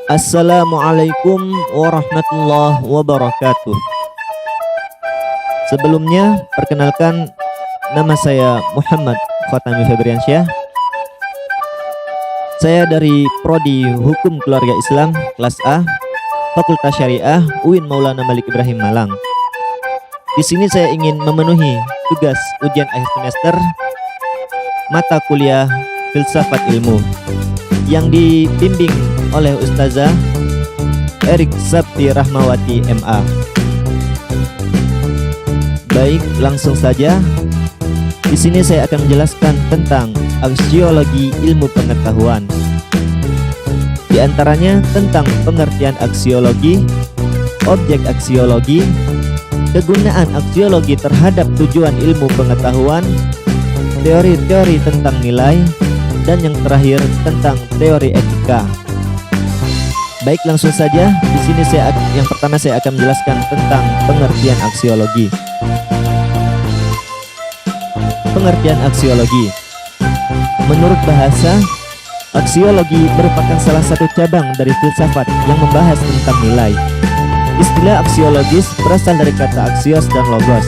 Assalamualaikum warahmatullahi wabarakatuh. Sebelumnya, perkenalkan, nama saya Muhammad Khatami Febriansyah. Saya dari Prodi Hukum Keluarga Islam kelas A, Fakultas Syariah UIN Maulana Malik Ibrahim Malang. Di sini saya ingin memenuhi tugas ujian akhir semester mata kuliah Filsafat Ilmu yang dibimbing oleh Ustazah Erik Sabti Rahmawati MA. Baik, langsung saja. Di sini saya akan menjelaskan tentang aksiologi ilmu pengetahuan. Di antaranya tentang pengertian aksiologi, objek aksiologi, kegunaan aksiologi terhadap tujuan ilmu pengetahuan, teori-teori tentang nilai, dan yang terakhir tentang teori etika. Baik, langsung saja. Di sini yang pertama saya akan menjelaskan tentang pengertian aksiologi. Pengertian aksiologi. Menurut bahasa, aksiologi merupakan salah satu cabang dari filsafat yang membahas tentang nilai. Istilah aksiologis berasal dari kata aksios dan logos.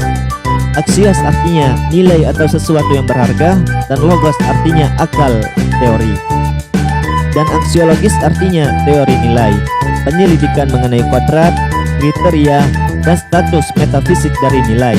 Aksios artinya nilai atau sesuatu yang berharga, dan logos artinya akal, teori. Dan aksiologis artinya teori nilai, penyelidikan mengenai kodrat, kriteria, dan status metafisik dari nilai.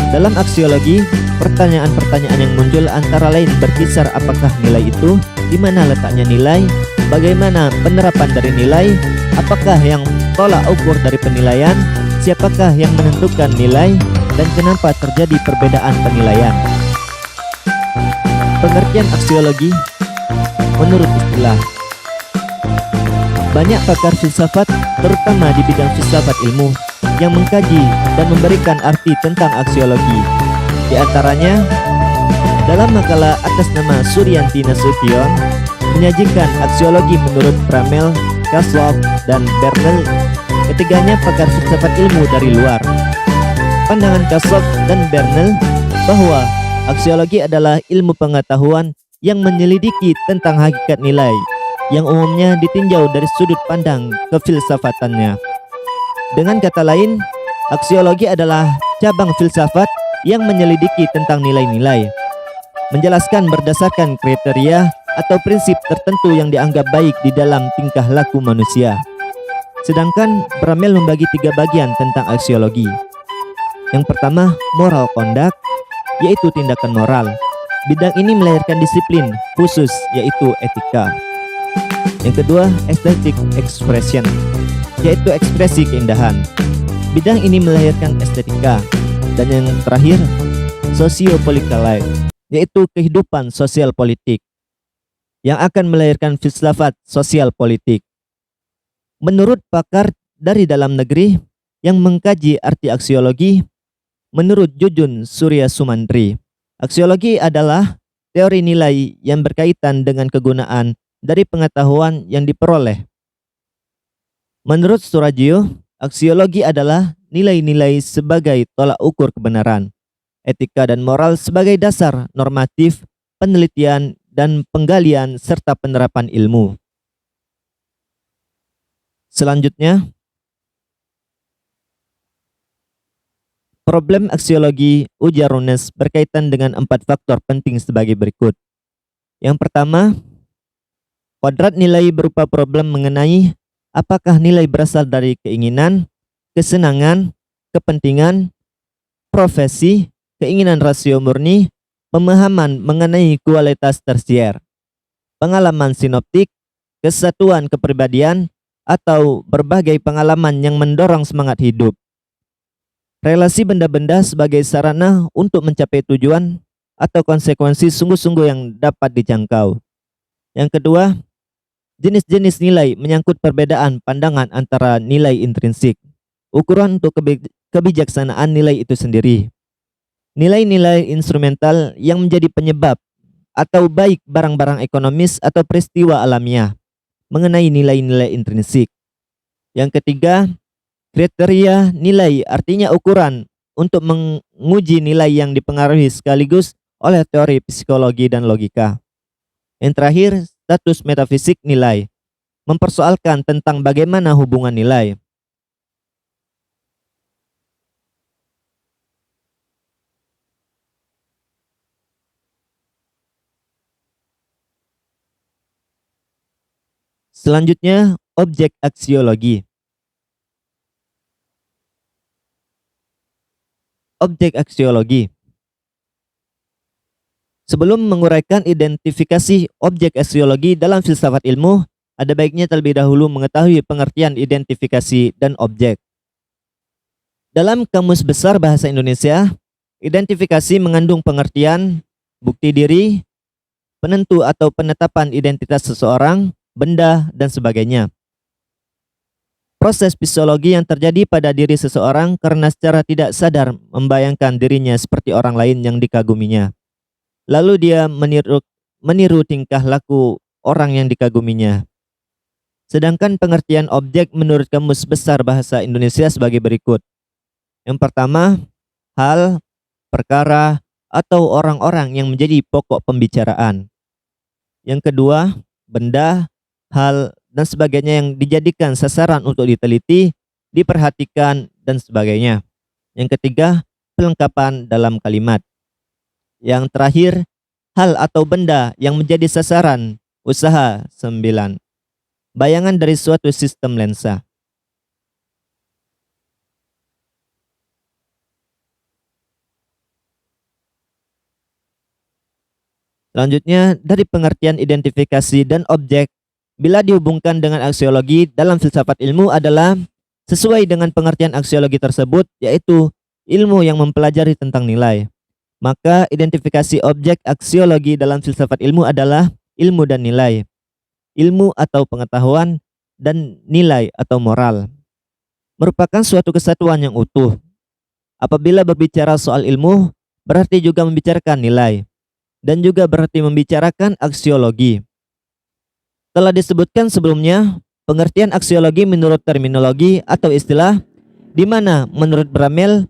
Dalam aksiologi, pertanyaan-pertanyaan yang muncul antara lain berkisar apakah nilai itu, di mana letaknya nilai, bagaimana penerapan dari nilai, apakah yang tolak ukur dari penilaian, siapakah yang menentukan nilai, dan kenapa terjadi perbedaan penilaian. Pengertian aksiologi menurut istilah. Banyak pakar filsafat, terutama di bidang filsafat ilmu, yang mengkaji dan memberikan arti tentang aksiologi. Di antaranya, dalam makalah atas nama Suryanti Nasution, menyajikan aksiologi menurut Bramel, Kaslow, dan Bernal. Ketiganya pakar filsafat ilmu dari luar. Pandangan Kaslow dan Bernal bahwa aksiologi adalah ilmu pengetahuan yang menyelidiki tentang hakikat nilai yang umumnya ditinjau dari sudut pandang kefilsafatannya. Dengan kata lain, aksiologi adalah cabang filsafat yang menyelidiki tentang nilai-nilai, menjelaskan berdasarkan kriteria atau prinsip tertentu yang dianggap baik di dalam tingkah laku manusia. Sedangkan Bramel membagi 3 bagian tentang aksiologi. Yang pertama, moral conduct, yaitu tindakan moral. Bidang ini melahirkan disiplin khusus, yaitu etika. Yang kedua, aesthetic expression, yaitu ekspresi keindahan. Bidang ini melahirkan estetika. Dan yang terakhir, socio-political life, yaitu kehidupan sosial politik, yang akan melahirkan filsafat sosial politik. Menurut pakar dari dalam negeri yang mengkaji arti aksiologi, menurut Jujun Surya Sumantri, aksiologi adalah teori nilai yang berkaitan dengan kegunaan dari pengetahuan yang diperoleh. Menurut Surajio, aksiologi adalah nilai-nilai sebagai tolak ukur kebenaran, etika dan moral sebagai dasar normatif, penelitian dan penggalian serta penerapan ilmu. Selanjutnya, problem aksiologi ujar Runes berkaitan dengan 4 faktor penting sebagai berikut. Yang pertama, kodrat nilai berupa problem mengenai apakah nilai berasal dari keinginan, kesenangan, kepentingan, profesi, keinginan rasio murni, pemahaman mengenai kualitas tersier, pengalaman sinoptik, kesatuan kepribadian, atau berbagai pengalaman yang mendorong semangat hidup. Relasi benda-benda sebagai sarana untuk mencapai tujuan atau konsekuensi sungguh-sungguh yang dapat dijangkau. Yang kedua, jenis-jenis nilai menyangkut perbedaan pandangan antara nilai intrinsik, ukuran untuk kebijaksanaan nilai itu sendiri. Nilai-nilai instrumental yang menjadi penyebab atau baik barang-barang ekonomis atau peristiwa alamiah mengenai nilai-nilai intrinsik. Yang ketiga, kriteria nilai artinya ukuran untuk menguji nilai yang dipengaruhi sekaligus oleh teori psikologi dan logika. Yang terakhir, status metafisik nilai, mempersoalkan tentang bagaimana hubungan nilai. Selanjutnya, objek aksiologi. Objek aksiologi. Sebelum menguraikan identifikasi objek aksiologi dalam filsafat ilmu, ada baiknya terlebih dahulu mengetahui pengertian identifikasi dan objek. Dalam Kamus Besar Bahasa Indonesia, identifikasi mengandung pengertian, bukti diri, penentu atau penetapan identitas seseorang, benda, dan sebagainya. Proses psikologi yang terjadi pada diri seseorang karena secara tidak sadar membayangkan dirinya seperti orang lain yang dikaguminya. Lalu dia meniru tingkah laku orang yang dikaguminya. Sedangkan pengertian objek menurut Kamus Besar Bahasa Indonesia sebagai berikut. Yang pertama, hal, perkara, atau orang-orang yang menjadi pokok pembicaraan. Yang kedua, benda, hal, dan sebagainya yang dijadikan sasaran untuk diteliti, diperhatikan, dan sebagainya. Yang ketiga, pelengkapan dalam kalimat. Yang terakhir, hal atau benda yang menjadi sasaran usaha 9. Bayangan dari suatu sistem lensa. Selanjutnya, dari pengertian identifikasi dan objek, bila dihubungkan dengan aksiologi dalam filsafat ilmu adalah sesuai dengan pengertian aksiologi tersebut, yaitu ilmu yang mempelajari tentang nilai. Maka identifikasi objek aksiologi dalam filsafat ilmu adalah ilmu dan nilai, ilmu atau pengetahuan, dan nilai atau moral. Merupakan suatu kesatuan yang utuh. Apabila berbicara soal ilmu, berarti juga membicarakan nilai, dan juga berarti membicarakan aksiologi. Telah disebutkan sebelumnya, pengertian aksiologi menurut terminologi atau istilah, di mana menurut Bramel,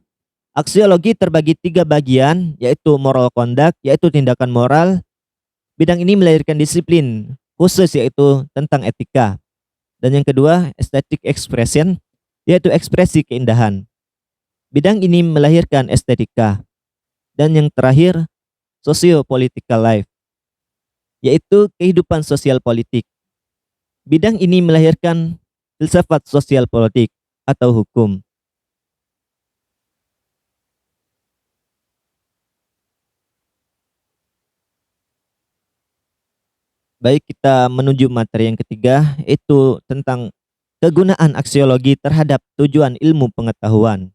aksiologi terbagi 3 bagian, yaitu moral conduct, yaitu tindakan moral. Bidang ini melahirkan disiplin khusus, yaitu tentang etika. Dan yang kedua, aesthetic expression, yaitu ekspresi keindahan. Bidang ini melahirkan estetika. Dan yang terakhir, socio-political life, yaitu kehidupan sosial politik. Bidang ini melahirkan filsafat sosial politik atau hukum. Baik, kita menuju materi yang ketiga, yaitu tentang kegunaan aksiologi terhadap tujuan ilmu pengetahuan.